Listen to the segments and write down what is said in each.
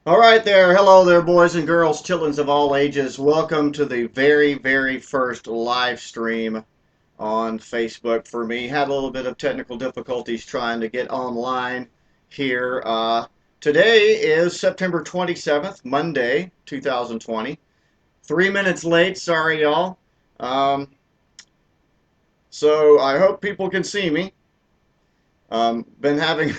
All right there. Hello there, boys and girls, childrens of all ages. Welcome to the very, very first live stream on Facebook for me. Had a little bit of technical difficulties trying to get online here. Today is September 27th, Monday, 2020. 3 minutes late. Sorry, y'all. Um, so I hope people can see me. Been having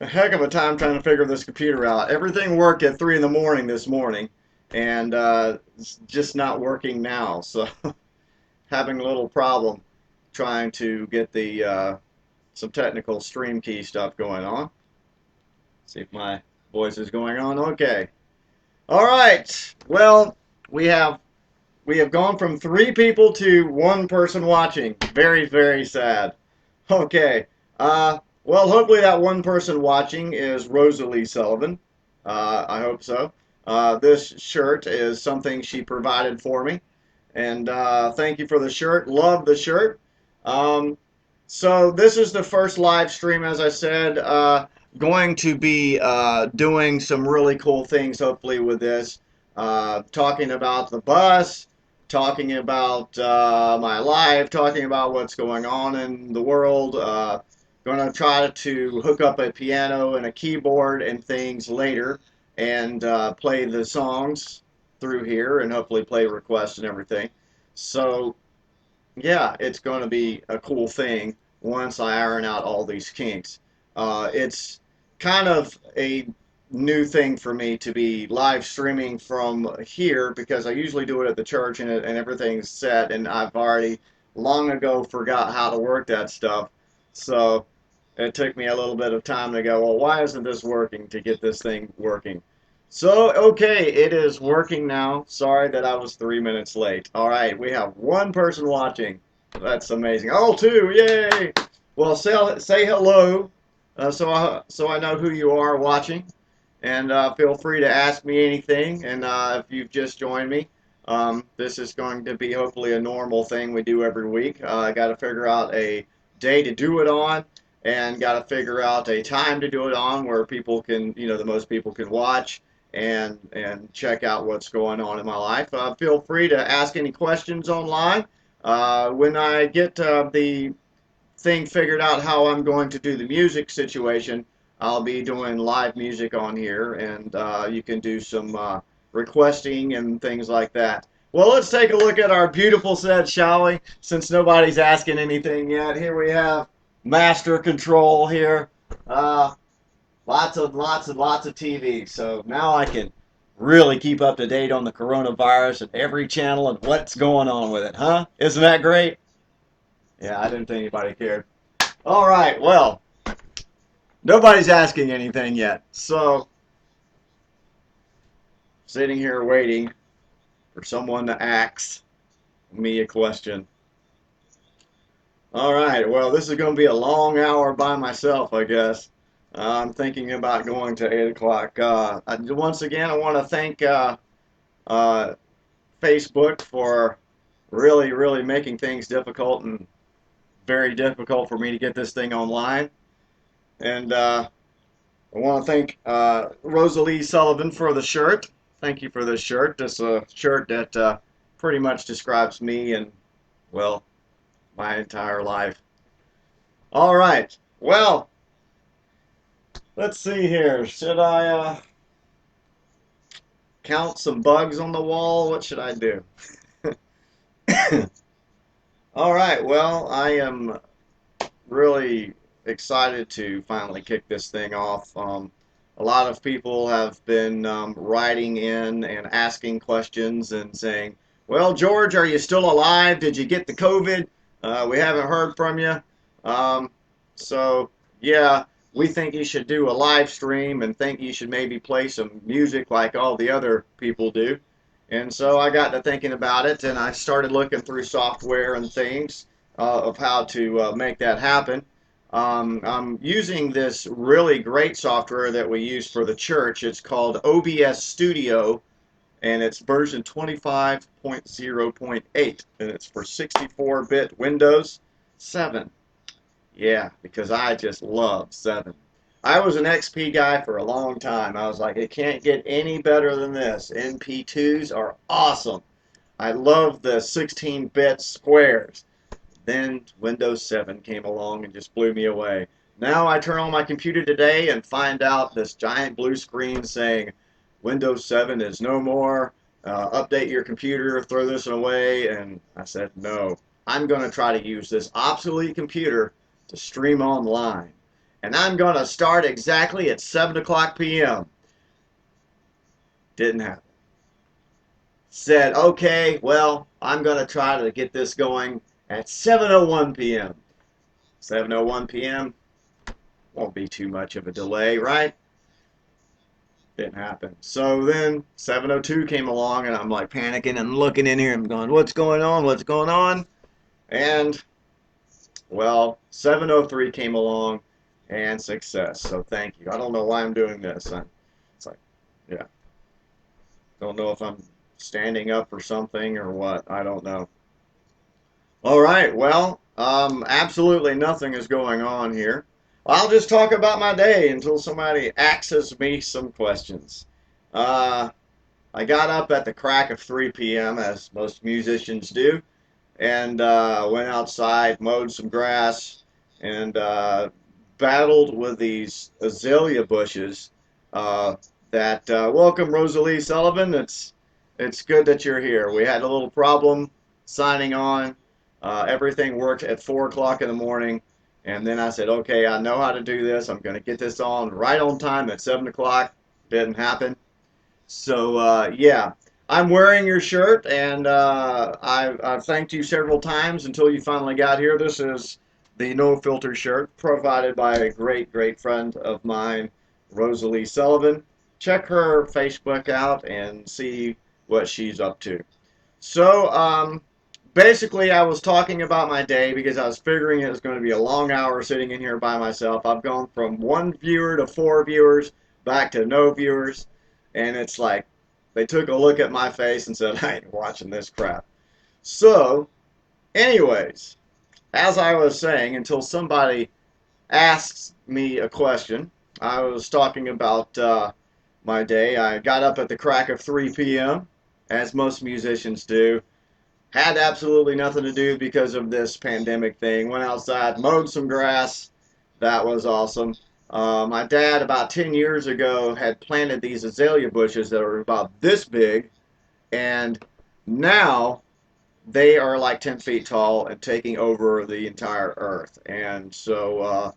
a heck of a time trying to figure this computer out. Everything worked at 3 in the morning this morning, and it's just not working now. So having a little problem trying to get the some technical stream key stuff going on. See if my voice is going on. Okay. All right. Well, we have we have gone from 3 people to 1 person watching. Very, very sad. Okay. Well, hopefully that 1 person watching is Rosalie Sullivan. I hope so. This shirt is something she provided for me. And thank you for the shirt. Love the shirt. Um, so this is the first live stream, as I said. Going to be doing some really cool things, hopefully, with this. Talking about the bus, talking about my life, talking about what's going on in the world. Going to try to hook up a piano and a keyboard and things later and play the songs through here and hopefully play requests and everything. So, yeah, it's going to be a cool thing once I iron out all these kinks. It's kind of a new thing for me to be live streaming from here because I usually do it at the church and everything's set, and I've already long ago forgot how to work that stuff. So it took me a little bit of time to go, well, why isn't this working to get this thing working? So, okay, it is working now. Sorry that I was 3 minutes late. All right, we have 1 person watching. That's amazing. Oh, two, yay! Well, say hello, so I know who you are watching, and feel free to ask me anything. And if you've just joined me, this is going to be hopefully a normal thing we do every week. I got to figure out a day to do it on, and got to figure out a time to do it on where people can, the most people can watch and check out what's going on in my life. Feel free to ask any questions online. When I get the thing figured out how I'm going to do the music situation, I'll be doing live music on here, and you can do some requesting and things like that. Well, let's take a look at our beautiful set, shall we? Since nobody's asking anything yet, here we have Master Control here. Uh, lots of TV. So now I can really keep up to date on the coronavirus and every channel and what's going on with it, huh? Isn't that great? Yeah, I didn't think anybody cared. All right, well, nobody's asking anything yet. So, sitting here waiting for someone to ask me a question. All right, well, this is going to be a long hour by myself, I guess. I'm thinking about going to 8 o'clock. Once again, I want to thank uh, Facebook for really, really making things difficult and very difficult for me to get this thing online. And I want to thank Rosalie Sullivan for the shirt. Thank you for this shirt. This is a shirt that pretty much describes me and, well, my entire life. All right. Well, let's see here. Should I count some bugs on the wall? What should I do? All right. Well, I am really excited to finally kick this thing off. A lot of people have been writing in and asking questions and saying, well, George, are you still alive? Did you get the COVID? We haven't heard from you. Um, so, yeah, we think you should do a live stream and think you should maybe play some music like all the other people do. And so I got to thinking about it, and I started looking through software and things of how to make that happen. I'm using this really great software that we use for the church. It's called OBS Studio, and it's version 25.0.8, and it's for 64-bit Windows 7. Yeah, because I just love 7. I was an XP guy for a long time. I was like, it can't get any better than this. NP2s are awesome. I love the 16-bit squares. Then Windows 7 came along and just blew me away. Now I turn on my computer today and find out this giant blue screen saying Windows 7 is no more. Update your computer, throw this away. And I said, no, I'm going to try to use this obsolete computer to stream online. And I'm going to start exactly at 7 o'clock p.m. Didn't happen. Said, okay, well, I'm going to try to get this going at 7:01 p.m. 7:01 p.m. won't be too much of a delay, right? Didn't happen. So then 7:02 came along, and I'm like panicking and looking in here. I'm going, what's going on? What's going on? And, well, 7:03 came along, and success. So thank you. I don't know why I'm doing this. It's like, yeah. Don't know if I'm standing up for something or what. I don't know. All right, well, absolutely nothing is going on here. I'll just talk about my day until somebody asks me some questions. Uh, I got up at the crack of 3 p.m., as most musicians do, and went outside, mowed some grass, and battled with these azalea bushes welcome, Rosalie Sullivan. It's good that you're here. We had a little problem signing on. Everything worked at 4 o'clock in the morning. And then I said, okay, I know how to do this. I'm going to get this on right on time at 7 o'clock. Didn't happen. So, yeah, I'm wearing your shirt, and I've thanked you several times until you finally got here. This is the No Filter shirt provided by a great, great friend of mine, Rosalie Sullivan. Check her Facebook out and see what she's up to. So, basically, I was talking about my day because I was figuring it was going to be a long hour sitting in here by myself. I've gone from 1 viewer to 4 viewers, back to no viewers, and it's like they took a look at my face and said, I ain't watching this crap. So, anyways, as I was saying, until somebody asks me a question, I was talking about my day. I got up at the crack of 3 p.m., as most musicians do. Had absolutely nothing to do because of this pandemic thing. Went outside, mowed some grass. That was awesome. My dad, about 10 years ago, had planted these azalea bushes that were about this big, and now they are like 10 feet tall and taking over the entire earth. And so,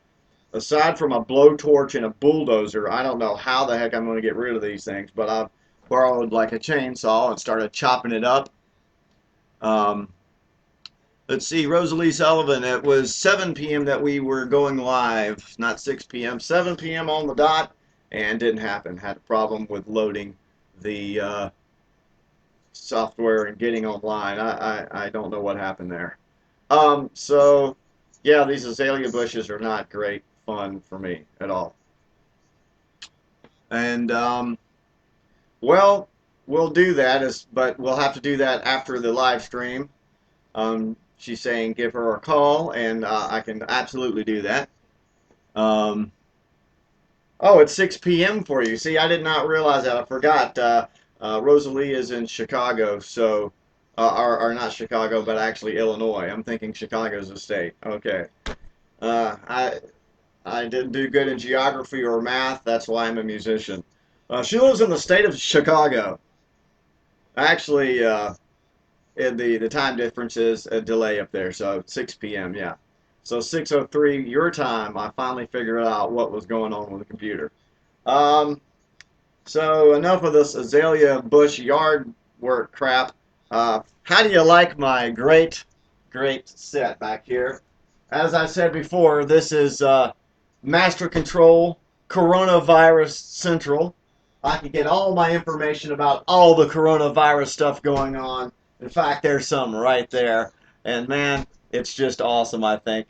aside from a blowtorch and a bulldozer, I don't know how the heck I'm going to get rid of these things, but I've borrowed like a chainsaw and started chopping it up. Um, let's see, Rosalie Sullivan, it was 7 p.m. that we were going live, not 6 p.m., 7 p.m. on the dot, and didn't happen. Had a problem with loading the software and getting online. I don't know what happened there. So, yeah, these azalea bushes are not great fun for me at all. And, well, we'll do that, but we'll have to do that after the live stream. She's saying give her a call, and I can absolutely do that. Oh, it's 6 p.m. for you. See, I did not realize that. I forgot. Rosalie is in Chicago, so, or not Chicago, but actually Illinois. I'm thinking Chicago's a state. Okay. Uh, I I didn't do good in geography or math. That's why I'm a musician. She lives in the state of Chicago. Actually, the time difference is a delay up there, so 6 p.m. Yeah. So 6:03 your time, I finally figured out what was going on with the computer. Um, so enough of this azalea bush yard work crap. How do you like my great, great set back here? As I said before, this is Master Control Coronavirus Central. I can get all my information about all the coronavirus stuff going on. In fact, there's some right there. And man, it's just awesome, I think.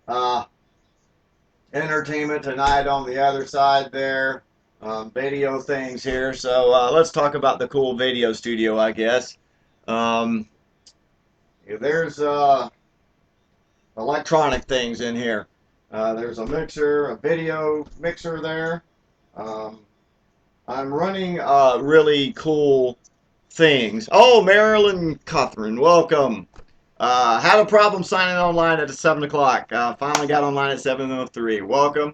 Uh, Entertainment Tonight on the other side there. Video things here. So let's talk about the cool video studio, I guess. Um, there's electronic things in here. There's a mixer, a video mixer there. Um, I'm running really cool things. Oh, Marilyn Cuthrin, welcome. Had a problem signing online at 7 o'clock. Finally got online at 7:03. Welcome.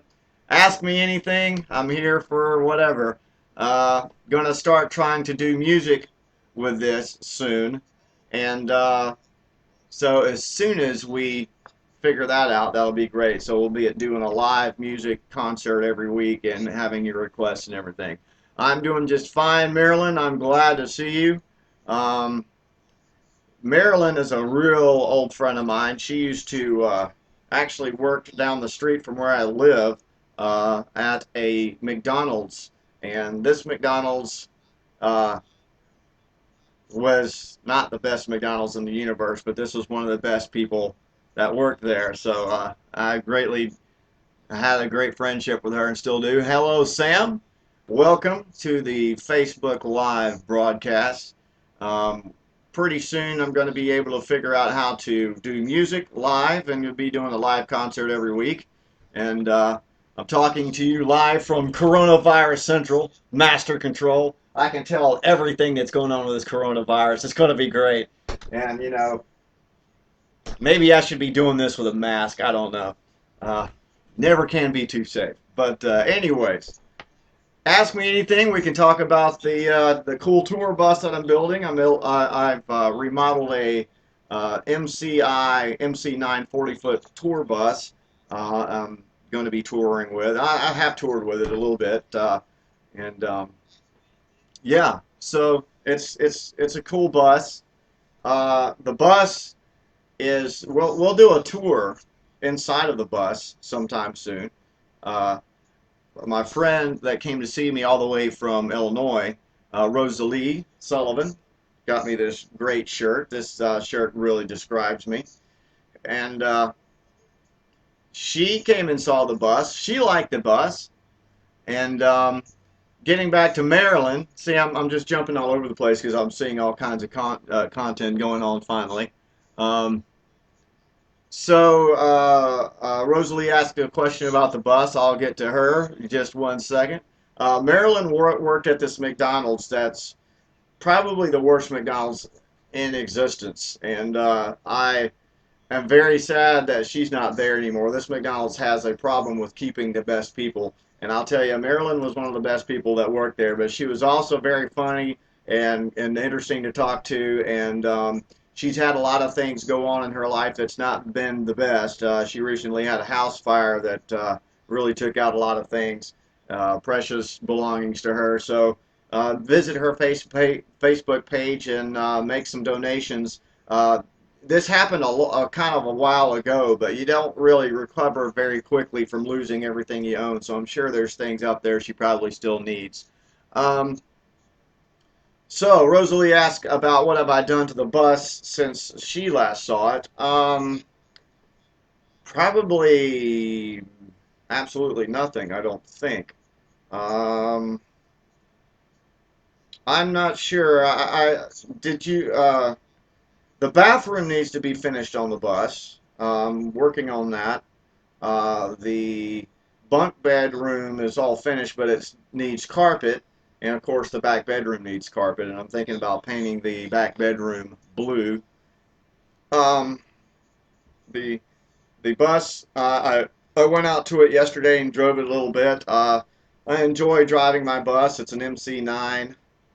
Ask me anything. I'm here for whatever. Gonna start trying to do music with this soon. And so as soon as we figure that out, that'll be great. So we'll be doing a live music concert every week and having your requests and everything. I'm doing just fine, Marilyn. I'm glad to see you. Um, Marilyn is a real old friend of mine. She used to actually work down the street from where I live at a McDonald's, and this McDonald's uh, was not the best McDonald's in the universe, but this was one of the best people that worked there. So I greatly had a great friendship with her and still do. Hello, Sam. Welcome to the Facebook Live broadcast. Um, Pretty soon I'm going to be able to figure out how to do music live, and you'll be doing a live concert every week. And I'm talking to you live from Coronavirus Central, Master Control. I can tell everything that's going on with this coronavirus. It's going to be great. And, you know, maybe I should be doing this with a mask. I don't know. Uh, Never can be too safe. But anyways, ask me anything. We can talk about the cool tour bus that I'm building. I've remodeled a MCI MC9 40-foot tour bus. I'm going to be touring with. I have toured with it a little bit, and yeah. So it's a cool bus. The bus is we'll do a tour inside of the bus sometime soon. Uh, my friend that came to see me all the way from Illinois, Rosalie Sullivan, got me this great shirt. This shirt really describes me. And she came and saw the bus. She liked the bus. And getting back to Maryland, see, I'm just jumping all over the place because I'm seeing all kinds of content going on finally. Um, Rosalie asked a question about the bus. I'll get to her in just 1 second. Marilyn worked at this McDonald's that's probably the worst McDonald's in existence. And I am very sad that she's not there anymore. This McDonald's has a problem with keeping the best people. And I'll tell you, Marilyn was one of the best people that worked there, but she was also very funny and interesting to talk to. And she's had a lot of things go on in her life that's not been the best. She recently had a house fire that really took out a lot of things, precious belongings to her. So visit her Facebook page and make some donations. This happened a kind of a while ago, but you don't really recover very quickly from losing everything you own. So I'm sure there's things out there she probably still needs. Um, so Rosalie asked about what have I done to the bus since she last saw it. Probably absolutely nothing, I don't think. Um, I'm not sure. Did you? The bathroom needs to be finished on the bus. Working on that. The bunk bedroom is all finished, but it needs carpet. And of course, the back bedroom needs carpet. And I'm thinking about painting the back bedroom blue. Um, the the bus, I went out to it yesterday and drove it a little bit. I enjoy driving my bus. It's an MC9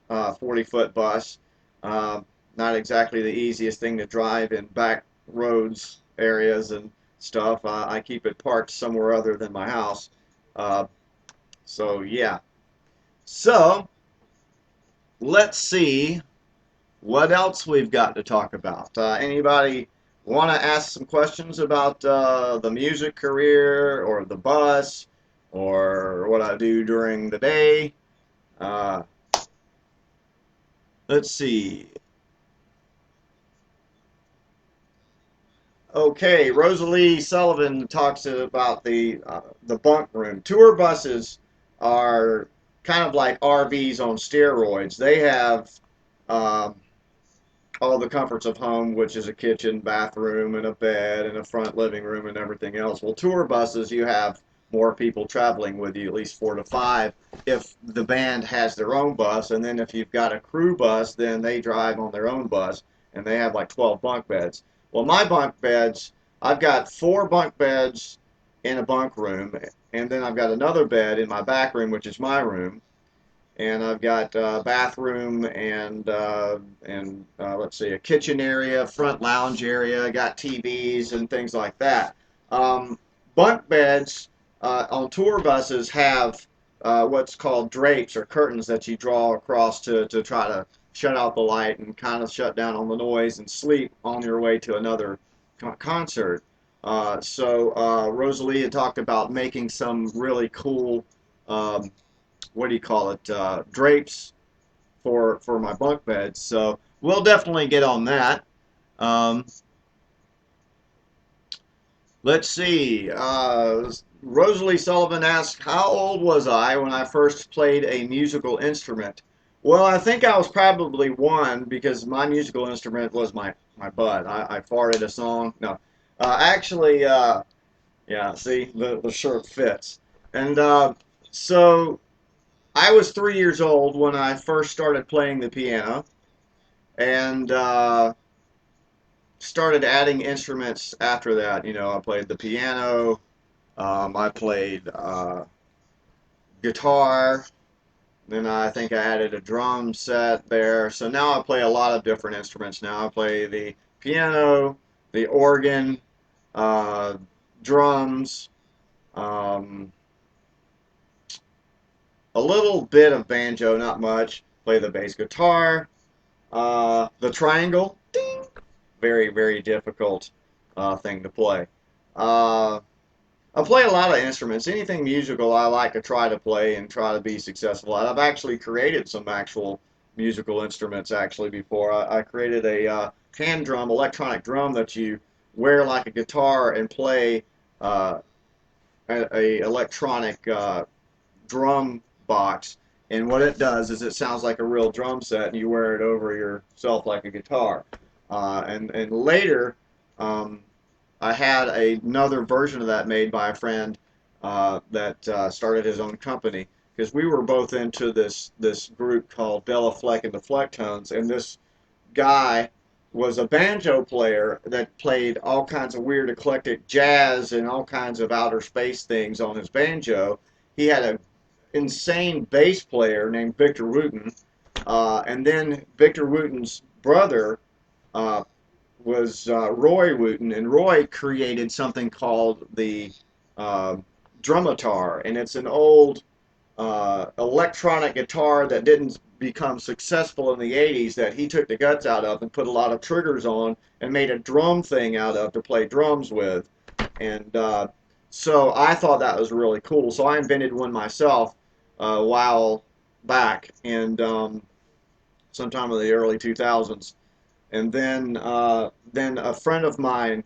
40-foot bus. Uh, Not exactly the easiest thing to drive in back roads areas and stuff. I keep it parked somewhere other than my house. Uh, so yeah. So let's see what else we've got to talk about. Anybody want to ask some questions about the music career or the bus or what I do during the day? Uh, let's see. Okay, Rosalie Sullivan talks about the bunk room. Tour buses are kind of like RVs on steroids. They have um, all the comforts of home, which is a kitchen, bathroom, and a bed, and a front living room, and everything else. Well, tour buses, you have more people traveling with you, at least 4 to 5, if the band has their own bus. And then if you've got a crew bus, then they drive on their own bus, and they have like 12 bunk beds. Well, my bunk beds, I've got 4 bunk beds in a bunk room, and then I've got another bed in my back room, which is my room, and I've got a bathroom and let's see, a kitchen area, front lounge area. I got TVs and things like that. Bunk beds on tour buses have what's called drapes or curtains that you draw across to try to shut out the light and kind of shut down on the noise and sleep on your way to another concert. Rosalie had talked about making some really cool what do you call it, drapes for my bunk beds. So we'll definitely get on that. Um, let's see. Rosalie Sullivan asked, "How old was I when I first played a musical instrument?" Well, I think I was probably 1 because my musical instrument was my butt. I farted a song. No, actually, yeah. See, the shirt fits, and so. I was 3 years old when I first started playing the piano, and started adding instruments after that. You know, I played the piano, I played guitar, then I think I added a drum set there. So now I play a lot of different instruments. Now I play the piano, the organ, uh, drums, um, a little bit of banjo, not much. Play the bass guitar. The triangle, ding, very, very difficult thing to play. Uh, I play a lot of instruments. Anything musical I like to try to play and try to be successful at. I've actually created some actual musical instruments actually before. I created a hand drum, electronic drum that you wear like a guitar and play uh, a electronic drum box, and what it does is it sounds like a real drum set, and you wear it over yourself like a guitar. And later, um, I had another version of that made by a friend that started his own company because we were both into this group called Bella Fleck and the Flecktones, and this guy was a banjo player that played all kinds of weird eclectic jazz and all kinds of outer space things on his banjo. He had a insane bass player named Victor Wooten, and then Victor Wooten's brother uh, was Roy Wooten, and Roy created something called the uh, Drumitar, and it's an old electronic guitar that didn't become successful in the 80s that he took the guts out of and put a lot of triggers on and made a drum thing out of to play drums with. And so I thought that was really cool. So I invented one myself a while back, and sometime in the early 2000s. And then a friend of mine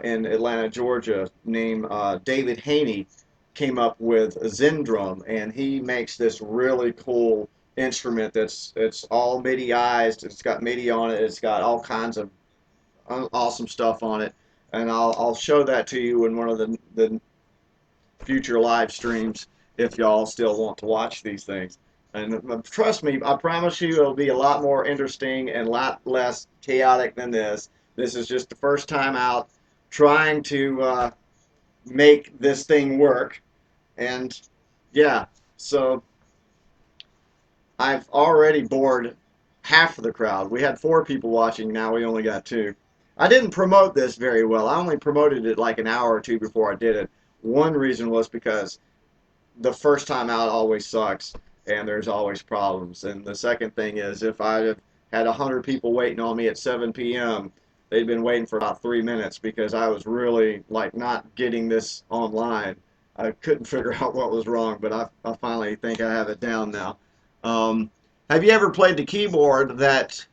in Atlanta, Georgia, named David Haney, came up with a Zen drum, and he makes this really cool instrument that's it's all MIDI-ized. It's got MIDI on it. It's got all kinds of awesome stuff on it, and I'll show that to you in one of the future live streams if y'all still want to watch these things. And trust me, I promise you it'll be a lot more interesting and a lot less chaotic than this. This is just the first time out trying to make this thing work. And yeah, so I've already bored half of the crowd. We had 4 people watching, now we only got 2. I didn't promote this very well. I only promoted it like an hour or 2 before I did it. One reason was because the first time out always sucks, and there's always problems. And the second thing is, if I had 100 people waiting on me at 7 p.m., they'd been waiting for about 3 minutes because I was really like not getting this online. I couldn't figure out what was wrong, but I finally think I have it down now. Um, have you ever played the keyboard that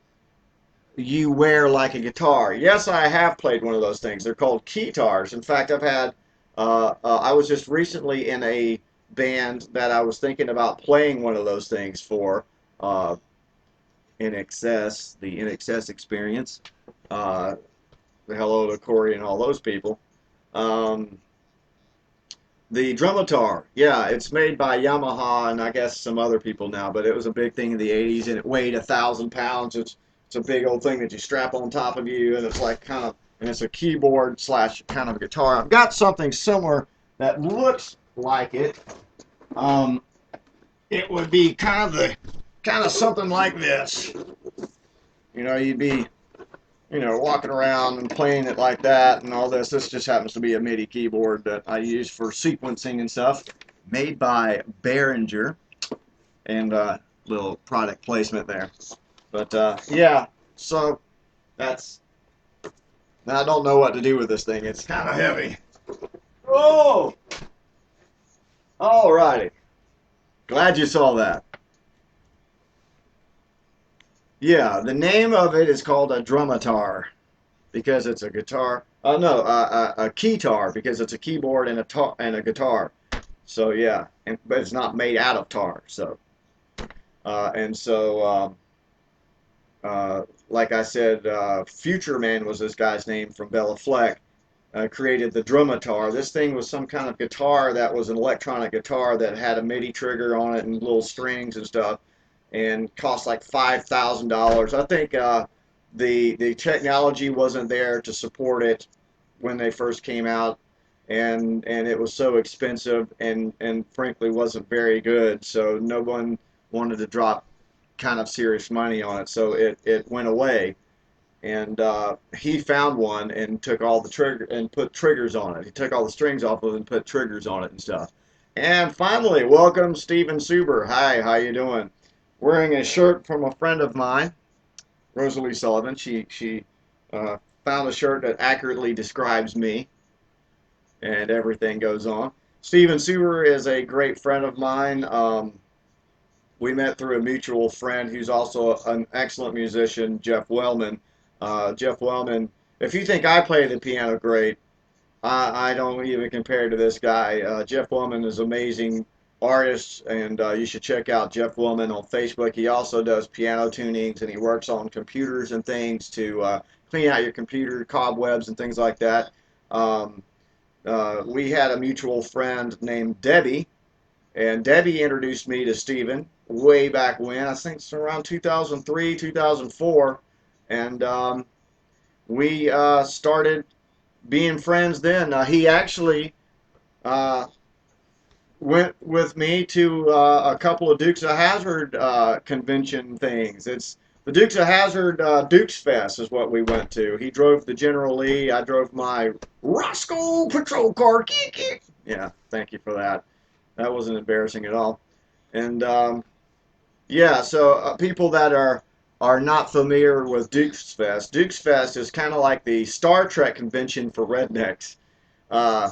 you wear like a guitar? Yes, I have played one of those things. They're called keytars. In fact, I was just recently in a band that I was thinking about playing one of those things for. Uh, INXS, the INXS experience. Uh, hello to Corey and all those people. Um, the Drumitar, yeah, it's made by Yamaha and I guess some other people now, but it was a big thing in the 80s and it weighed 1,000 pounds. It's a big old thing that you strap on top of you and it's like kind of, and it's a keyboard slash kind of a guitar. I've got something similar that looks like it. Um, it would be kind of something like this. You know, you'd be, you know, walking around and playing it like that and all this. This just happens to be a MIDI keyboard that I use for sequencing and stuff, made by Behringer, and little product placement there. But yeah, so that's. Now I don't know what to do with this thing. It's kind of heavy. Oh, alrighty. Glad you saw that. Yeah, the name of it is called a drumitar because it's a guitar. Oh no, a keytar because it's a keyboard and a guitar. So yeah, but it's not made out of tar. So and so like I said, Future Man was this guy's name from Bella Fleck. Created the drumitar. This thing was some kind of guitar that was an electronic guitar that had a MIDI trigger on it and little strings and stuff, and cost like $5,000. I think the technology wasn't there to support it when they first came out, and it was so expensive and frankly wasn't very good. So no one wanted to drop kind of serious money on it. So it went away. And he found one and took all the trigger and put triggers on it. He took all the strings off of it and put triggers on it and stuff. And finally, welcome Steven Suber. Hi, how you doing? Wearing a shirt from a friend of mine, Rosalie Sullivan. She found a shirt that accurately describes me, and everything goes on. Steven Suber is a great friend of mine. We met through a mutual friend who's also an excellent musician, Jeff Wellman. Jeff Wellman, if you think I play the piano great, I don't even compare to this guy. Jeff Wellman is an amazing artist, and you should check out Jeff Wellman on Facebook. He also does piano tunings, and he works on computers and things to clean out your computer, cobwebs, and things like that. Um, we had a mutual friend named Debbie, and Debbie introduced me to Steven way back when. I think it's around 2003, 2004. And we started being friends then. He actually uh, went with me to a couple of Dukes of Hazzard convention things. It's the Dukes of Hazzard Dukes Fest is what we went to. He drove the General Lee. I drove my Roscoe patrol car. Yeah, thank you for that. That wasn't embarrassing at all. And yeah, so people that are not familiar with Dukes Fest. Dukes Fest is kind of like the Star Trek convention for rednecks. Uh,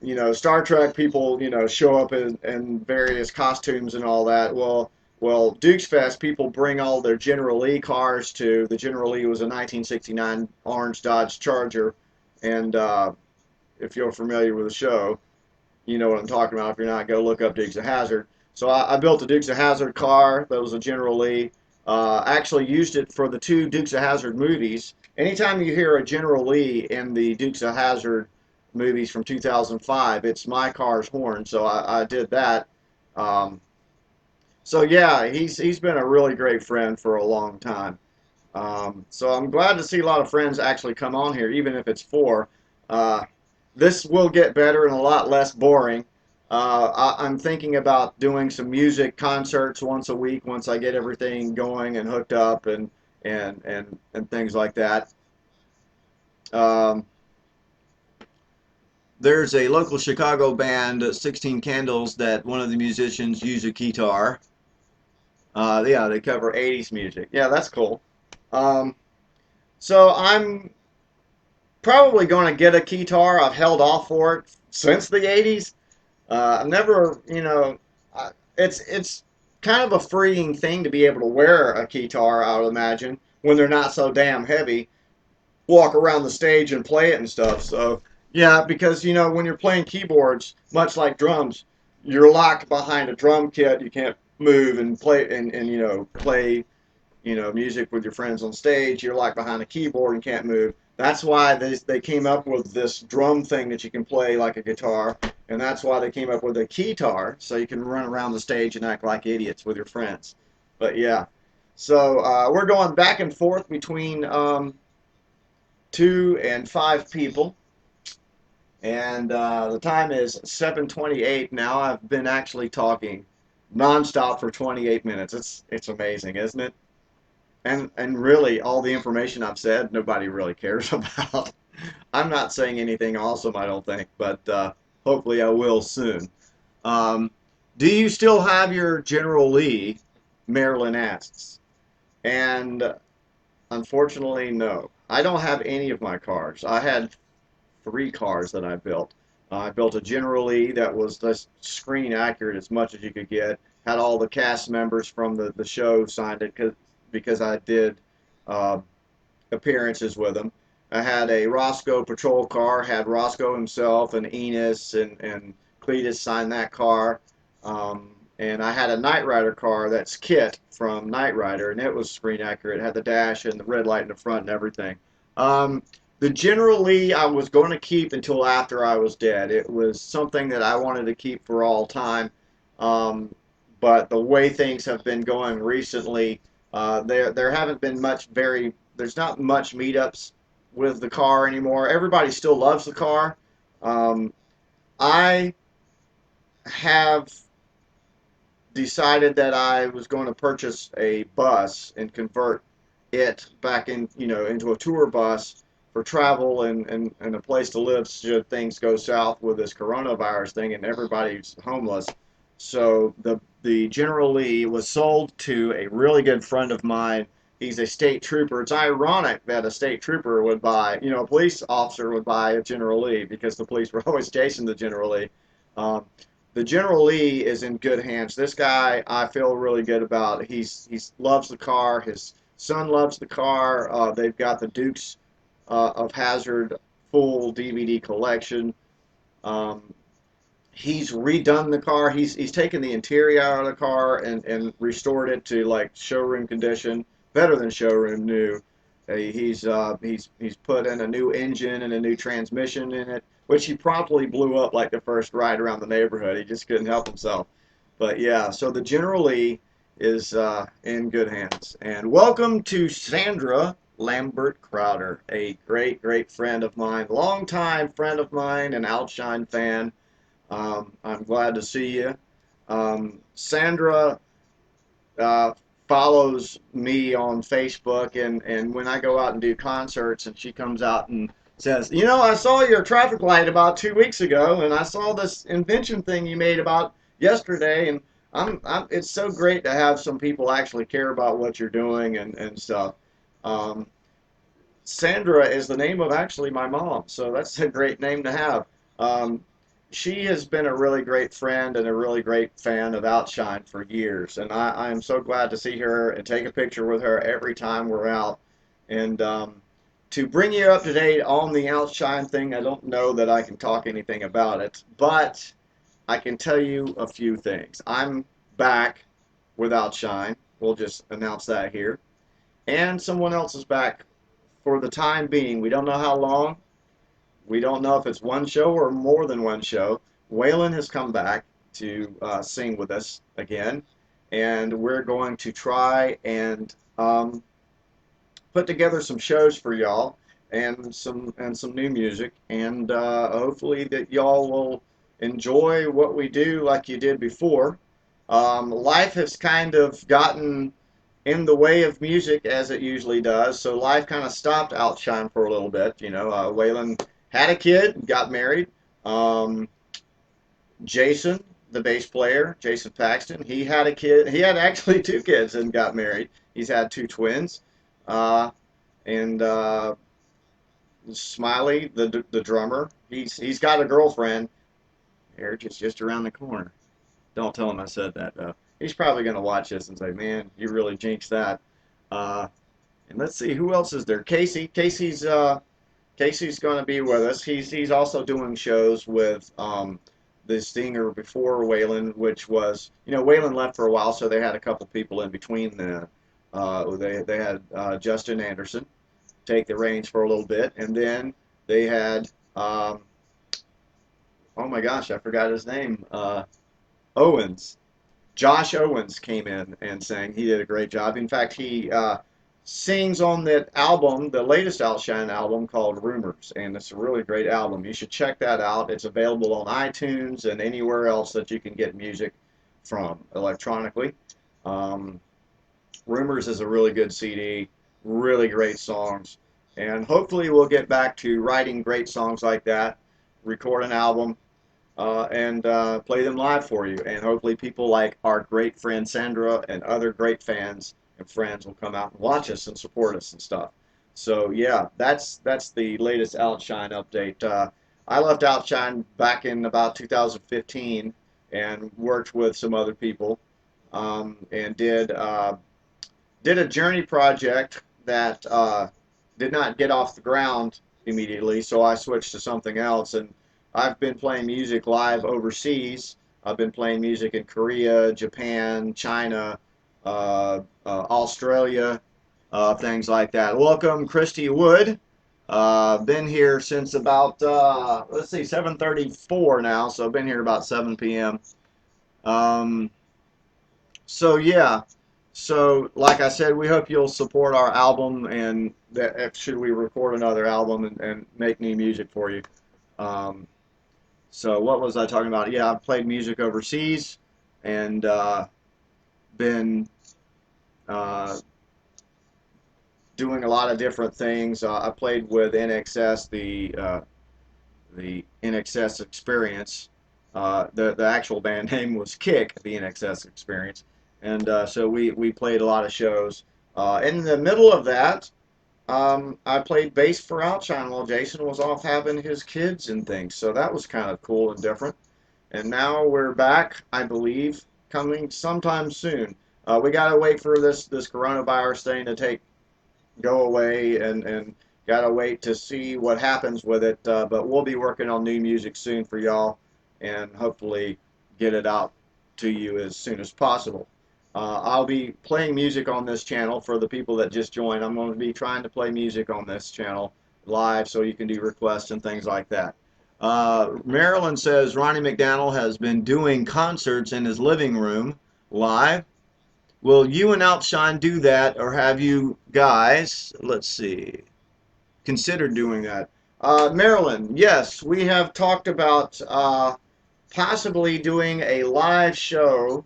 you know, Star Trek people, you know, show up in various costumes and all that. Well, Dukes Fest people bring all their General Lee cars to. The General Lee was a 1969 orange Dodge Charger, and if you're familiar with the show, you know what I'm talking about. If you're not, go look up Dukes of Hazzard. So I built a Dukes of Hazzard car that was a General Lee. Actually used it for the two Dukes of Hazzard movies. Anytime you hear a General Lee in the Dukes of Hazzard movies from 2005, it's my car's horn. So I did that. Um, so yeah, he's been a really great friend for a long time. So I'm glad to see a lot of friends actually come on here, even if it's four. Uh, this will get better and a lot less boring. I'm thinking about doing some music concerts once a week once I get everything going and hooked up and things like that. Um, there's a local Chicago band, 16 Candles, that one of the musicians use a guitar. Yeah, they cover 80s music. Yeah, that's cool. Um, so I'm probably going to get a guitar. I've held off for it since the 80s. I've never, you know, it's kind of a freeing thing to be able to wear a guitar, I would imagine, when they're not so damn heavy. Walk around the stage and play it and stuff. So, yeah, because, you know, when you're playing keyboards, much like drums, you're locked behind a drum kit. You can't move and play and you know, play music with your friends on stage. You're like behind a keyboard and can't move. That's why they came up with this drum thing that you can play like a guitar, and that's why they came up with a keytar, so you can run around the stage and act like idiots with your friends. But yeah, so we're going back and forth between 2 and 5 people, and the time is 7:28 now. I've been actually talking nonstop for 28 minutes. It's amazing, isn't it? And really, all the information I've said, nobody really cares about. I'm not saying anything awesome, I don't think, but hopefully I will soon. Um, do you still have your General Lee? Marilyn asks. And unfortunately, no. I don't have any of my cars. I had 3 cars that I built. I built a General Lee that was just screen accurate as much as you could get. Had all the cast members from the show signed it because I did uh, appearances with them. I had a Roscoe patrol car, had Roscoe himself and Enos and Cletus sign that car. And I had a Knight Rider car that's Kit from Knight Rider, and it was screen accurate. It had the dash and the red light in the front and everything. Um, the General Lee I was going to keep until after I was dead. It was something that I wanted to keep for all time. Um, but the way things have been going recently, there haven't been there's not much meetups with the car anymore. Everybody still loves the car. Um, I have decided that I was going to purchase a bus and convert it back into a tour bus for travel and a place to live should things go south with this coronavirus thing and everybody's homeless. So the General Lee was sold to a really good friend of mine. He's a state trooper. It's ironic that a state trooper would buy, a police officer would buy a General Lee because the police were always chasing the General Lee. Um, the General Lee is in good hands. This guy I feel really good about. He's loves the car. His son loves the car. They've got the Dukes of Hazzard full DVD collection. Um, he's redone the car. He's taken the interior out of the car and restored it to like showroom condition, better than showroom new. He's put in a new engine and a new transmission in it, which he promptly blew up like the first ride around the neighborhood. He just couldn't help himself. But yeah, so the General Lee is in good hands. And welcome to Sandra Lambert Crowder, a great, great friend of mine, longtime friend of mine, an Outshine fan. I'm glad to see you. Sandra uh, follows me on Facebook, and when I go out and do concerts, and she comes out and says, I saw your traffic light about 2 weeks ago, and I saw this invention thing you made about yesterday, and it's so great to have some people actually care about what you're doing and stuff. Um, Sandra is the name of actually my mom, so that's a great name to have. Um, she has been a really great friend and a really great fan of Outshine for years, and I am so glad to see her and take a picture with her every time we're out. And to bring you up to date on the Outshine thing, I don't know that I can talk anything about it, but I can tell you a few things. I'm back with Outshine. We'll just announce that here. And someone else is back for the time being. We don't know how long. We don't know if it's one show or more than one show. Waylon has come back to sing with us again, and we're going to try and put together some shows for y'all and some new music, and hopefully that y'all will enjoy what we do like you did before. Life has kind of gotten in the way of music as it usually does. So life kind of stopped Outshine for a little bit. Waylon had a kid, got married. Um, Jason, the bass player, Jason Paxton, he had a kid. He had actually 2 kids and got married. He's had 2 twins. Uh, and Smiley, the drummer, he's got a girlfriend. Marriage is just around the corner. Don't tell him I said that, though. He's probably going to watch this and say, man, you really jinxed that. Uh, and let's see, who else is there? Casey. Casey's going to be with us. He's also doing shows with the singer before Waylon, which was, Waylon left for a while, so they had a couple people in between They had Justin Anderson take the reins for a little bit, and then they had oh my gosh, I forgot his name. Owens. Josh Owens came in and sang. He did a great job. In fact, he sings on that album, the latest Outshine album called Rumors, and it's a really great album. You should check that out. It's available on iTunes and anywhere else that you can get music from electronically. Um, Rumors is a really good CD, really great songs, and hopefully we'll get back to writing great songs like that, record an album, and play them live for you. And hopefully people like our great friend Sandra and other great fans and friends will come out and watch us and support us and stuff. So yeah, that's the latest Outshine update. I left Outshine back in about 2015 and worked with some other people and did a Journey project that did not get off the ground immediately, so I switched to something else. And I've been playing music live overseas. I've been playing music in Korea, Japan, China, Australia, things like that. Welcome, Christy Wood. Been here since about let's see, 7:34 now, so I've been here about 7 p.m. Um, so yeah, so like I said, we hope you'll support our album and that should we record another album and make new music for you. Um, so what was I talking about? Yeah, I've played music overseas and been uh, doing a lot of different things. I played with NXS, the NXS Experience. The actual band name was Kick, the NXS Experience, and so we played a lot of shows. In the middle of that, I played bass for Outshine while Jason was off having his kids and things, so that was kind of cool and different. And now we're back, I believe, coming sometime soon. We gotta wait for this coronavirus thing to go away and gotta wait to see what happens with it. But we'll be working on new music soon for y'all, and hopefully get it out to you as soon as possible. I'll be playing music on this channel for the people that just joined. I'm going to be trying to play music on this channel live so you can do requests and things like that. Marilyn says Ronnie McDaniel has been doing concerts in his living room live. Will you and Outshine do that, or have you guys, let's see, considered doing that? Marilyn, yes, we have talked about possibly doing a live show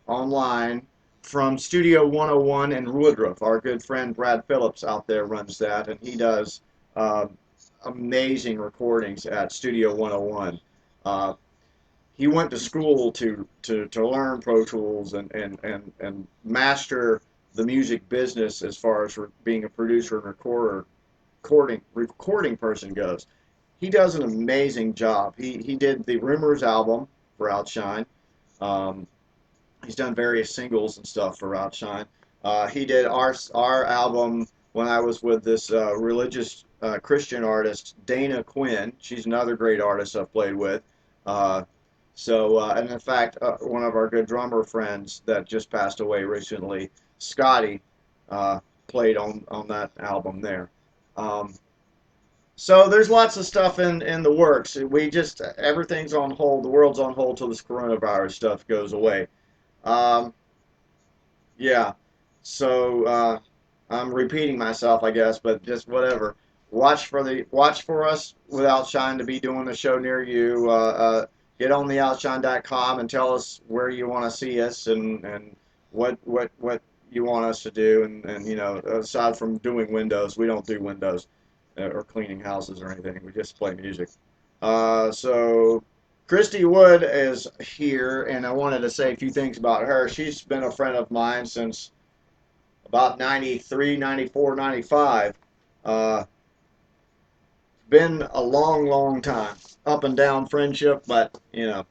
online from Studio 101 in Woodruff. Our good friend Brad Phillips out there runs that, and he does uh, amazing recordings at Studio 101. He went to school to learn Pro Tools and master the music business as far as being a producer and recording person goes. He does an amazing job. He did the Rumors album for Outshine. Um, he's done various singles and stuff for Outshine. He did our album when I was with this religious Christian artist, Dana Quinn. She's another great artist I've played with. Uh, and in fact, one of our good drummer friends that just passed away recently, Scotty, played on that album there. Um, so there's lots of stuff in the works. We just everything's on hold. The world's on hold till this coronavirus stuff goes away. Um, yeah. So I'm repeating myself, I guess, but just whatever. Watch for us with Outshine to be doing a show near you. Get on the outshine.com and tell us where you want to see us and what you want us to do. And you know, aside from doing windows, we don't do windows or cleaning houses or anything. We just play music. So Christy Wood is here, and I wanted to say a few things about her. She's been a friend of mine since about 93, 94, 95. Been a long, long time. Up and down friendship, but, you know,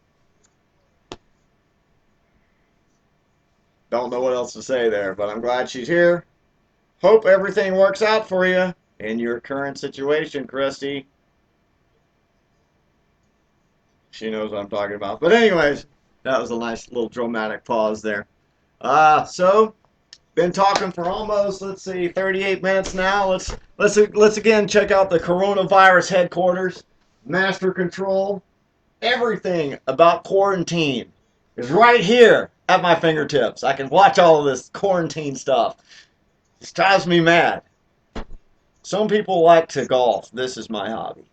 don't know what else to say there, but I'm glad she's here. Hope everything works out for you in your current situation, Christy. She knows what I'm talking about. But anyways, that was a nice little dramatic pause there. So Been talking for almost, let's see, 38 minutes now. Let's again check out the coronavirus headquarters, master control. Everything about quarantine is right here at my fingertips. I can watch all of this quarantine stuff. It drives me mad. Some people like to golf. This is my hobby.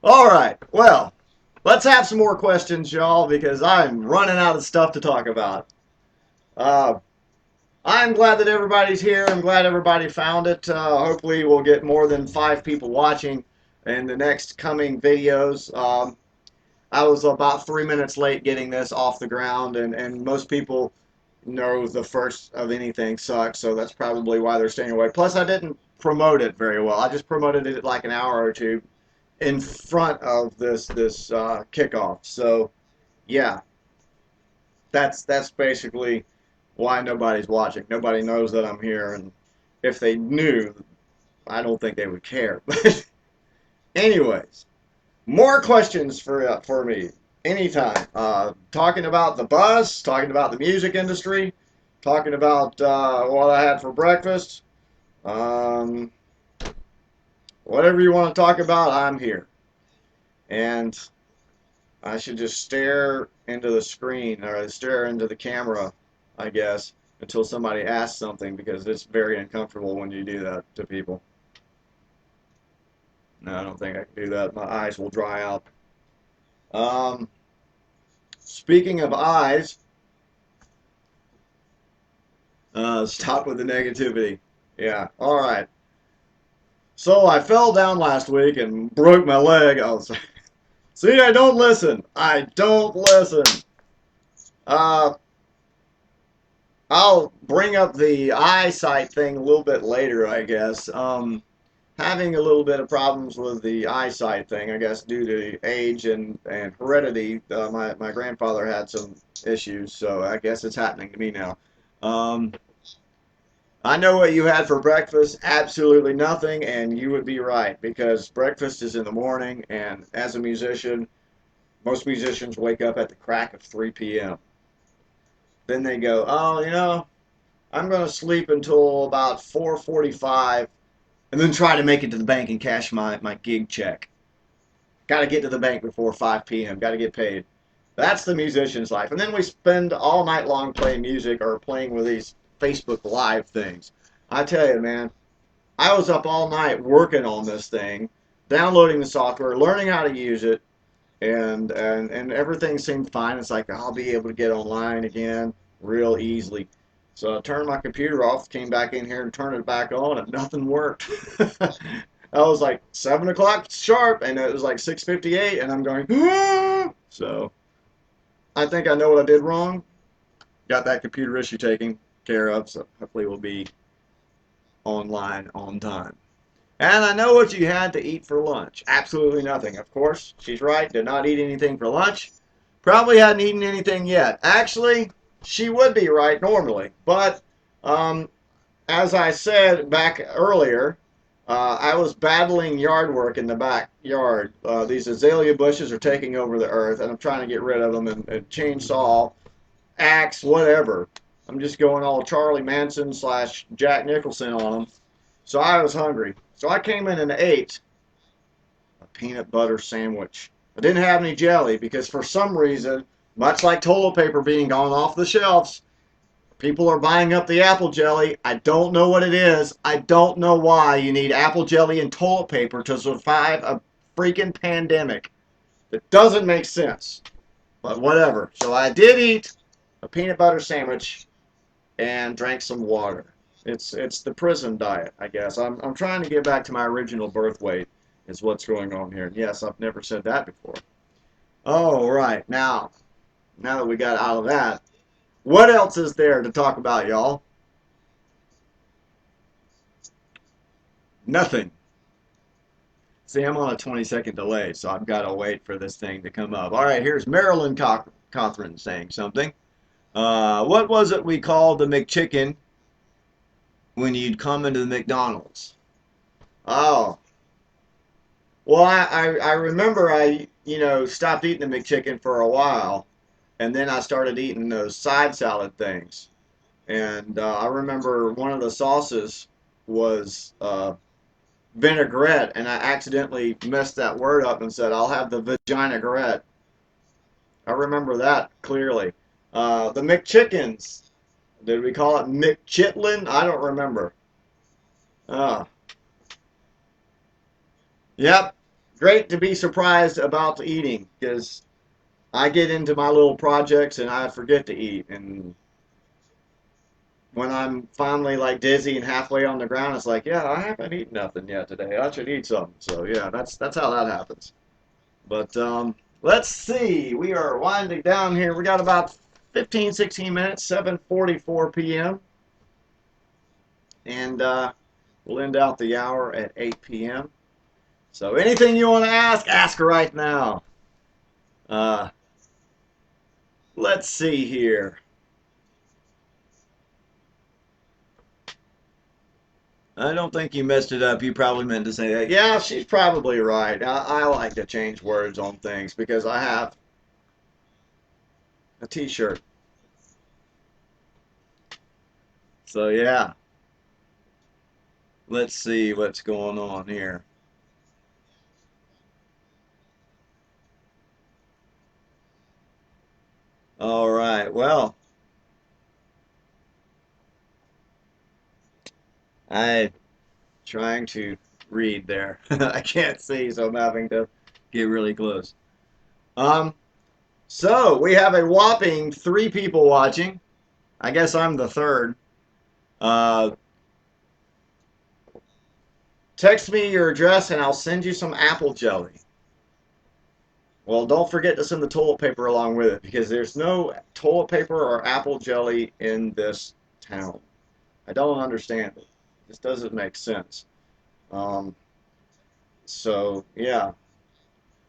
All right. Well, let's have some more questions, y'all, because I'm running out of stuff to talk about. Uh, I'm glad that everybody's here. I'm glad everybody found it. Hopefully, we'll get more than 5 people watching in the next coming videos. I was about 3 minutes late getting this off the ground, and most people know the first of anything sucks, so that's probably why they're staying away. Plus, I didn't promote it very well. I just promoted it like an hour or two in front of this kickoff. So, yeah, that's basically why nobody's watching. Nobody knows that I'm here, and if they knew, I don't think they would care. But anyways, more questions for me anytime. Talking about the bus, talking about the music industry, talking about what I had for breakfast. Um, whatever you want to talk about, I'm here. And I should just stare into the screen or stare into the camera, I guess, until somebody asks something because it's very uncomfortable when you do that to people. No, I don't think I can do that. My eyes will dry out. Um, Speaking of eyes, stop with the negativity. Yeah, all right. So I fell down last week and broke my leg. I was, see, I don't listen. I don't listen. Uh, I'll bring up the eyesight thing a little bit later, I guess. Having a little bit of problems with the eyesight thing, I guess, due to age and heredity. My grandfather had some issues, so I guess it's happening to me now. Um, I know what you had for breakfast. Absolutely nothing, and you would be right because breakfast is in the morning, and as a musician, most musicians wake up at the crack of 3 p.m. Then they go, oh, I'm going to sleep until about 4:45, and then try to make it to the bank and cash my gig check. Got to get to the bank before 5 p.m. Got to get paid. That's the musician's life. And then we spend all night long playing music or playing with these Facebook Live things. I tell you, man, I was up all night working on this thing, downloading the software, learning how to use it, and everything seemed fine. It's like I'll be able to get online again real easily. So I turned my computer off, came back in here and turned it back on, and nothing worked. I was like 7 o'clock sharp, and it was like 6:58, and I'm going. Ah! So I think I know what I did wrong. Got that computer issue taken care of, so hopefully we'll be online on time. And I know what you had to eat for lunch. Absolutely nothing. Of course, she's right. Did not eat anything for lunch. Probably hadn't eaten anything yet. Actually, she would be right normally. But um, as I said back earlier, I was battling yard work in the backyard. These azalea bushes are taking over the earth, and I'm trying to get rid of them and chainsaw, axe, whatever. I'm just going all Charlie Manson slash Jack Nicholson on them. So I was hungry. So I came in and ate a peanut butter sandwich. I didn't have any jelly because for some reason, much like toilet paper being gone off the shelves, people are buying up the apple jelly. I don't know what it is. I don't know why you need apple jelly and toilet paper to survive a freaking pandemic. It doesn't make sense. But whatever. So I did eat a peanut butter sandwich and drank some water. It's the prison diet, I guess. I'm trying to get back to my original birth weight is what's going on here. And yes, I've never said that before. Oh, right. Now that we got out of that, what else is there to talk about, y'all? Nothing. See, I'm on a 20-second delay, so I've got to wait for this thing to come up. All right, here's Marilyn Cothran saying something. What was it we called the McChicken when you'd come into the McDonald's? Oh, well, I remember stopped eating the McChicken for a while, and then I started eating those side salad things. And I remember one of the sauces was vinaigrette, and I accidentally messed that word up and said, I'll have the vaginagrette. I remember that clearly. The McChickens. Did we call it McChitlin? I don't remember. Uh, yep. Great to be surprised about eating because I get into my little projects and I forget to eat. And when I'm finally like dizzy and halfway on the ground, it's like, yeah, I haven't eaten nothing yet today. I should eat something. So yeah, that's how that happens. But let's see. We are winding down here. We got about 15, 16 minutes, 7:44 p.m. And we'll end out the hour at 8 p.m. So anything you want to ask right now. Uh, let's see here. I don't think you messed it up. You probably meant to say that. Yeah, she's probably right. I like to change words on things because I have a t-shirt. So yeah, let's see what's going on here. All right. Well, I trying to read there. I can't see, so I'm having to get really close. Um, so we have a whopping 3 people watching. I guess I'm the third. Uh, text me your address and I'll send you some apple jelly. Well, don't forget to send the toilet paper along with it because there's no toilet paper or apple jelly in this town. I don't understand it. This doesn't make sense. Um, so yeah,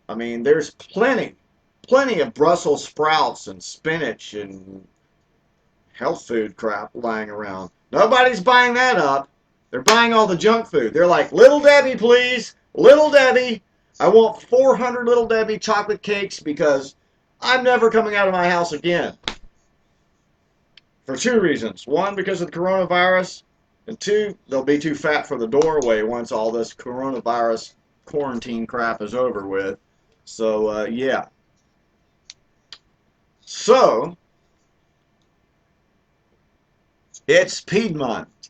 I mean, there's plenty of Brussels sprouts and spinach and health food crap lying around. Nobody's buying that up. They're buying all the junk food. They're like, Little Debbie, please. Little Debbie. I want 400 Little Debbie chocolate cakes because I'm never coming out of my house again. For 2 reasons. One, because of the coronavirus. And two, they'll be too fat for the doorway once all this coronavirus quarantine crap is over with. So, yeah. So, it's Piedmont,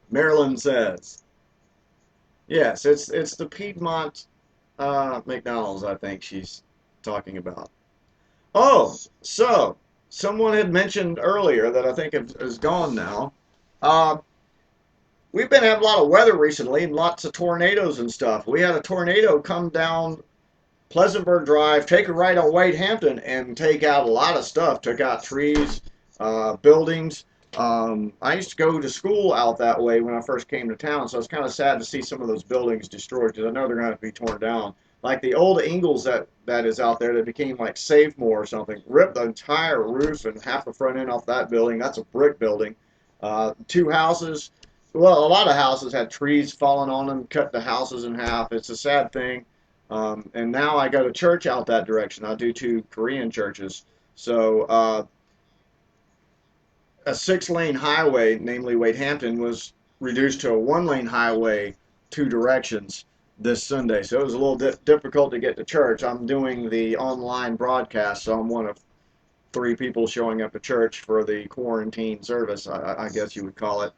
Maryland says. Yes, it's the Piedmont McDonald's, I think she's talking about. Oh, so someone had mentioned earlier that I think is gone now. Uh, we've been having a lot of weather recently and lots of tornadoes and stuff. We had a tornado come down Pleasantburg Drive, take a right on Wade Hampton, and take out a lot of stuff. Took out trees, buildings. I used to go to school out that way when I first came to town, so it's kind of sad to see some of those buildings destroyed because I know they're going to have to be torn down. Like the old Ingalls that is out there that became like Save More or something, ripped the entire roof and half the front end off that building. That's a brick building. 2 houses. Well, a lot of houses had trees falling on them, cut the houses in half. It's a sad thing. And now I go to church out that direction. I do 2 Korean churches. So a 6-lane highway, namely Wade Hampton, was reduced to a 1-lane highway, 2 directions this Sunday. So it was a little difficult to get to church. I'm doing the online broadcast, so I'm one of 3 people showing up at church for the quarantine service, I guess you would call it.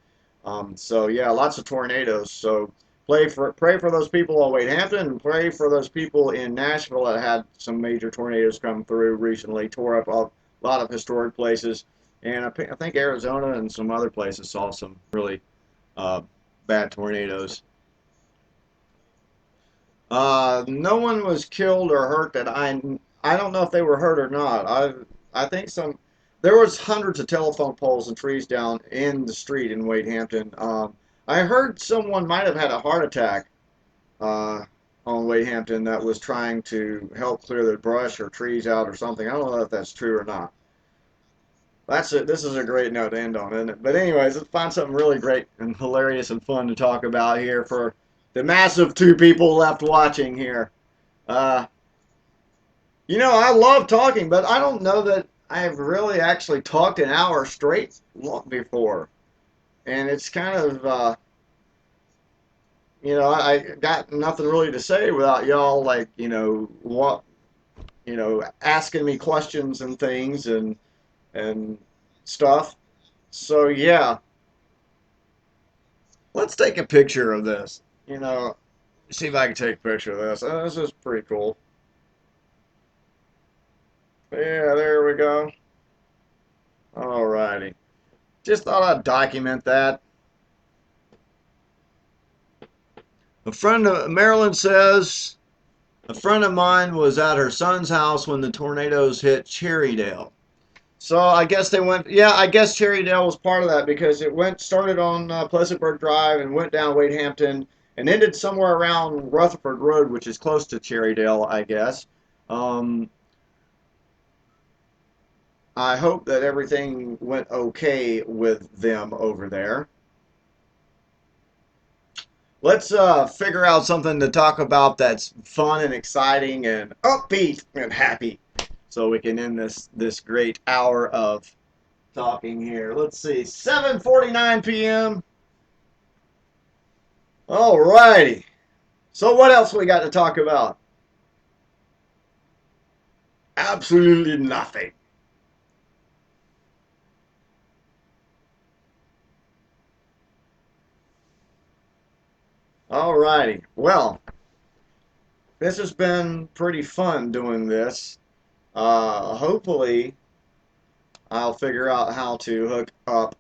So yeah, lots of tornadoes. So pray for those people on Wade Hampton, and pray for those people in Nashville that had some major tornadoes come through recently, tore up a lot of historic places, and I think Arizona and some other places saw some really uh, bad tornadoes. No one was killed or hurt that I don't know if they were hurt or not. I think there was hundreds of telephone poles and trees down in the street in Wade Hampton. I heard someone might have had a heart attack uh, on Wade Hampton that was trying to help clear the brush or trees out or something. I don't know if that's true or not. That's it. This is a great note to end on, isn't it? But anyways, let's find something really great and hilarious and fun to talk about here for the massive 2 people left watching here. Uh, I love talking, but I don't know that I've really actually talked an hour straight before, and it's kind of I got nothing really to say without y'all like what asking me questions and things and stuff. So yeah, let's take a picture of this. See if I can take a picture of this. This is pretty cool. Yeah, there we go. Alrighty. Just thought I'd document that. A friend of Marilyn says a friend of mine was at her son's house when the tornadoes hit Cherrydale. So I guess they went. Yeah, I guess Cherrydale was part of that because it started on Pleasantburg Drive and went down Wade Hampton and ended somewhere around Rutherford Road, which is close to Cherrydale, I guess. Um, I hope that everything went okay with them over there. Let's figure out something to talk about that's fun and exciting and upbeat and happy, so we can end this great hour of talking here. Let's see, 7:49 p.m. All righty. So what else we got to talk about? Absolutely nothing. All righty. Well, this has been pretty fun doing this. Hopefully, I'll figure out how to hook up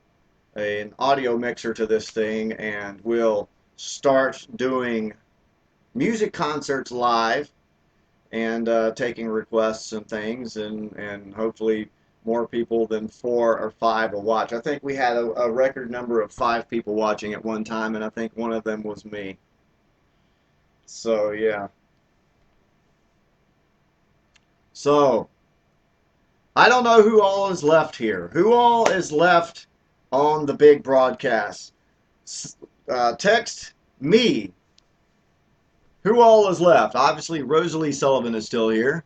an audio mixer to this thing and we'll start doing music concerts live and taking requests and things, and hopefully more people than 4 or 5 will watch. I think we had a record number of 5 people watching at one time, and I think one of them was me. So yeah. So I don't know who all is left here. Who all is left on the big broadcast? Text me. Who all is left? Obviously, Rosalie Sullivan is still here.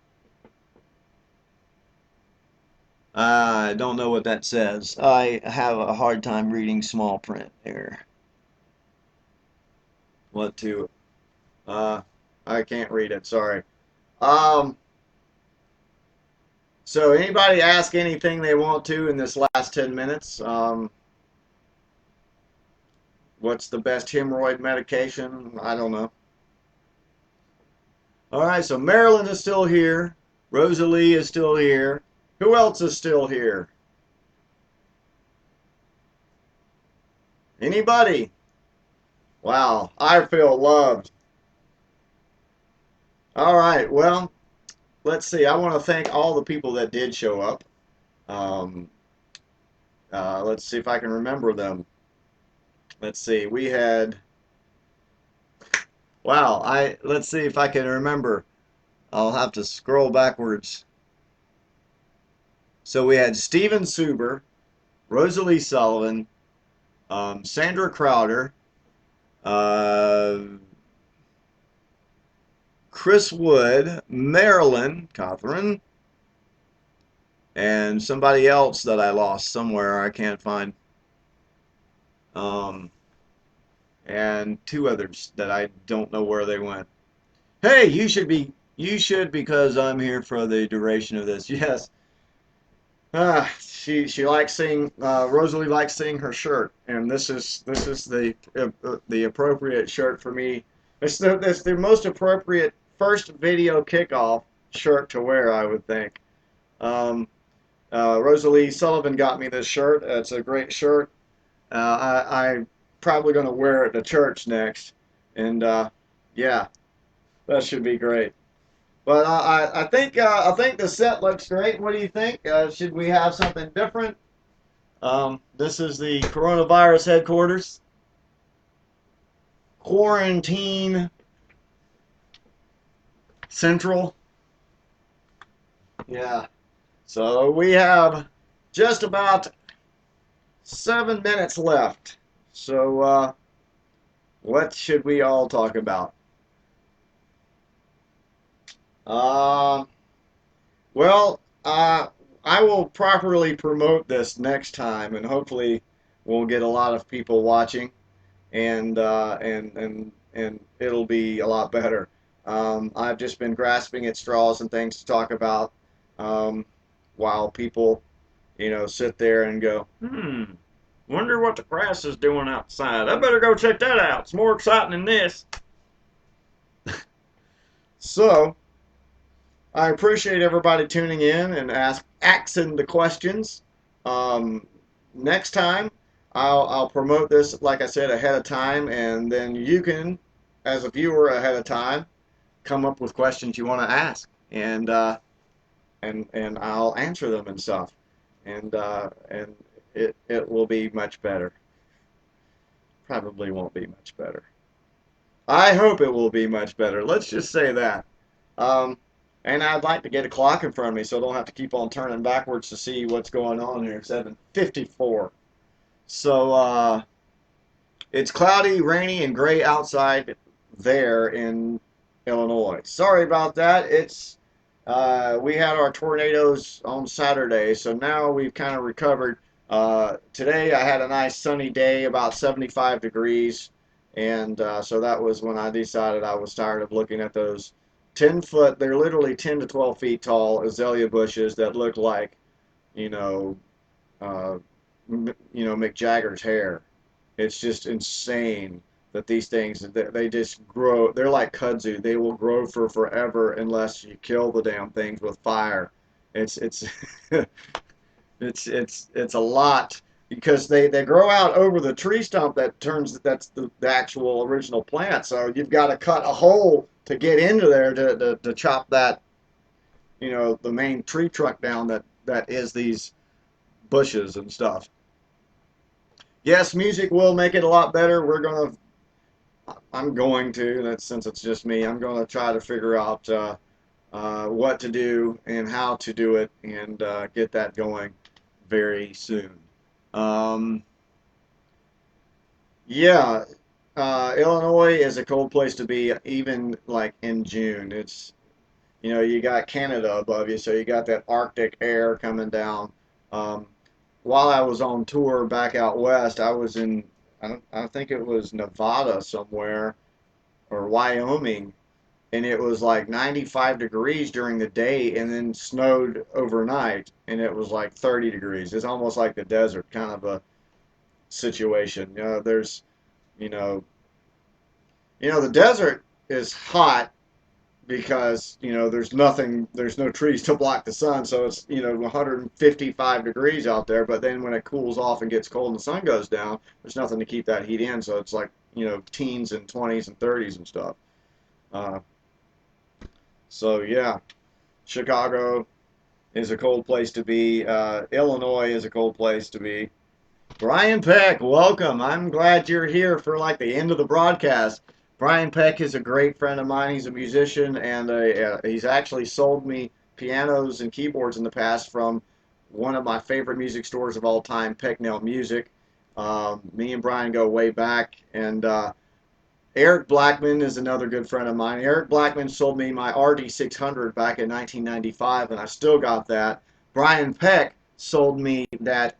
I don't know what that says. I have a hard time reading small print here. What to? Uh, I can't read it. Sorry. Um, so anybody ask anything they want to in this last 10 minutes? What's the best hemorrhoid medication? I don't know. All right, so Marilyn is still here. Rosalie is still here. Who else is still here? Anybody? Wow, I feel loved. All right, well, let's see. I want to thank all the people that did show up. Um, let's see if I can remember them. Let's see. We had, wow, let's see if I can remember. I'll have to scroll backwards. So we had Steven Suber, Rosalie Sullivan, Sandra Crowder, uh, Chris Wood, Marilyn, Catherine, and somebody else that I lost somewhere I can't find. Um, and 2 others that I don't know where they went. Hey, you should because I'm here for the duration of this. Yes. She likes seeing Rosalie likes seeing her shirt, and this is the appropriate shirt for me. It's the most appropriate first video kickoff shirt to wear, I would think. Um, Rosalie Sullivan got me this shirt. It's a great shirt. I'm probably going to wear it to church next, and yeah, that should be great. But I think the set looks great. What do you think? Should we have something different? This is the coronavirus headquarters. Quarantine Central. Yeah. So we have just about 7 minutes left. So what should we all talk about? Uh, well, I will properly promote this next time, and hopefully we'll get a lot of people watching, and it'll be a lot better. I've just been grasping at straws and things to talk about, um, while people, sit there and go, wonder what the grass is doing outside. I better go check that out. It's more exciting than this. So I appreciate everybody tuning in and asking the questions. Um, Next time, I'll promote this, like I said, ahead of time, and then you can, as a viewer, ahead of time, come up with questions you want to ask, and I'll answer them and stuff, and it will be much better. Probably won't be much better. I hope it will be much better. Let's just say that. Um, and I'd like to get a clock in front of me so I don't have to keep on turning backwards to see what's going on here. 7:54. So it's cloudy, rainy, and gray outside there in Illinois. Sorry about that. We had our tornadoes on Saturday, so now we've kind of recovered. Today I had a nice sunny day, about 75 degrees, and so that was when I decided I was tired of looking at those 10 foot. They're literally 10 to 12 feet tall azalea bushes that look like, you know, Mick Jagger's hair. It's just insane that these things, they just grow. They're like kudzu. They will grow for forever unless you kill the damn things with fire. It's it's a lot because they grow out over the tree stump that's the actual original plant. So you've got to cut a hole to get into there to chop that, the main tree trunk down that is these bushes and stuff. Yes, music will make it a lot better. I'm going to, that's since it's just me, I'm going to try to figure out what to do and how to do it and get that going very soon. Um, yeah, Illinois is a cold place to be, even like in June. You got Canada above you, so you got that Arctic air coming down. Um, while I was on tour back out west, I was in, I think it was Nevada somewhere or Wyoming, and it was like 95 degrees during the day and then snowed overnight, and it was like 30 degrees. It's almost like the desert kind of a situation. You know, the desert is hot because there's no trees to block the sun, so it's 155 degrees out there. But then when it cools off and gets cold and the sun goes down, there's nothing to keep that heat in, so it's like teens and 20s and 30s and stuff. uh, so yeah, Chicago is a cold place to be. Illinois is a cold place to be. Brian Peck, welcome. I'm glad you're here for like the end of the broadcast. Brian Peck is a great friend of mine. He's a musician, and he's actually sold me pianos and keyboards in the past from one of my favorite music stores of all time, Pecknell Music. Me and Brian go way back, and Eric Blackman is another good friend of mine. Eric Blackman sold me my RD600 back in 1995, and I still got that. Brian Peck sold me that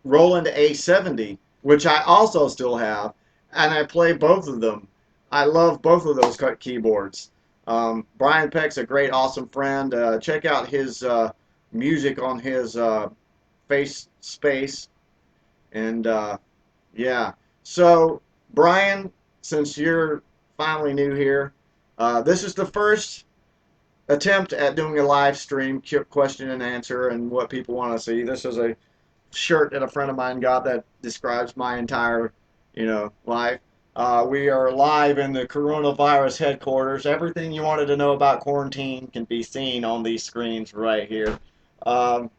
Roland A70, which I also still have, and I play both of them. I love both of those keyboards. Brian Peck's a great, awesome friend. Check out his music on his Face Space, and yeah. So, Brian, since you're finally new here, this is the first attempt at doing a live stream question and answer and what people want to see. This is a shirt that a friend of mine got that describes my entire, life. We are live in the coronavirus headquarters. Everything you wanted to know about quarantine can be seen on these screens right here. Um,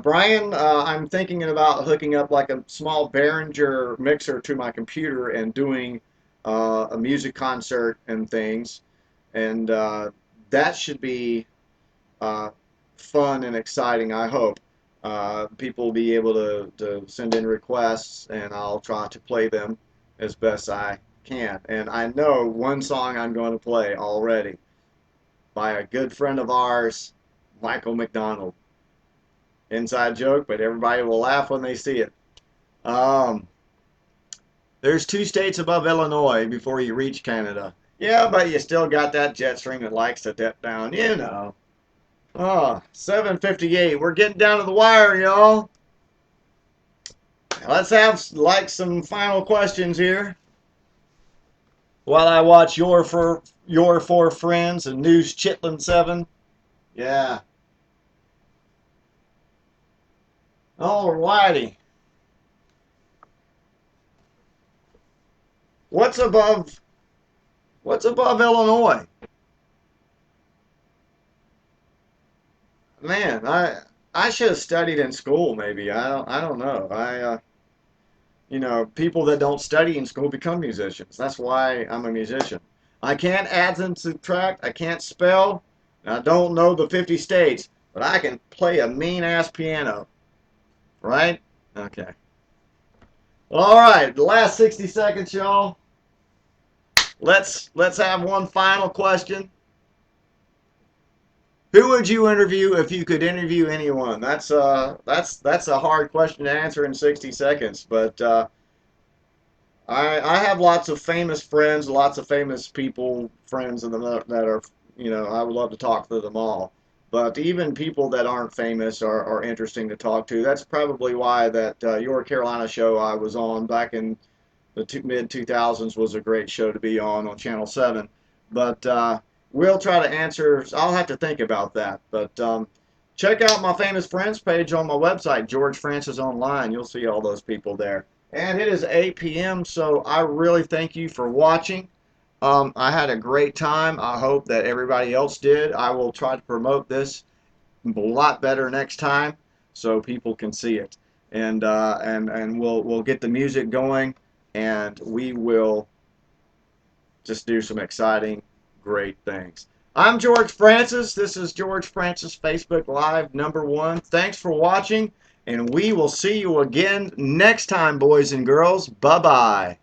Brian, I'm thinking about hooking up like a small Behringer mixer to my computer and doing a music concert and things. And that should be uh, fun and exciting, I hope. People will be able to send in requests, and I'll try to play them as best I can. And I know one song I'm going to play already by a good friend of ours, Michael McDonald. Inside joke, but everybody will laugh when they see it. Um, there's 2 states above Illinois before you reach Canada. Yeah, but you still got that jet stream that likes to dip down, you know. Oh, 7:58. We're getting down to the wire, y'all. Let's have some final questions here. While I watch your 4 friends and News Chitlin 7. Yeah. Alrighty. What's above Illinois? Man, I should have studied in school maybe. I don't know. You know, people that don't study in school become musicians. That's why I'm a musician. I can't add and subtract. I can't spell. And I don't know the 50 states, but I can play a mean ass piano. Right? Okay. All right, the last 60 seconds, y'all. Let's have one final question. Who would you interview if you could interview anyone? That's a hard question to answer in 60 seconds, but I have lots of famous friends, lots of famous people, friends of them that are, you know, I would love to talk to them all. But even people that aren't famous are interesting to talk to. That's probably why that Your Carolina show I was on back in the mid 2000s was a great show to be on Channel 7. But we'll try to answer. I'll have to think about that. But check out my famous friends page on my website, George Francis Online. You'll see all those people there. And it is 8 p.m., so I really thank you for watching. I had a great time. I hope that everybody else did. I will try to promote this a lot better next time so people can see it. And we'll get the music going, and we will just do some exciting, great things. I'm George Francis. This is George Francis Facebook Live #1. Thanks for watching, and we will see you again next time, boys and girls. Bye-bye.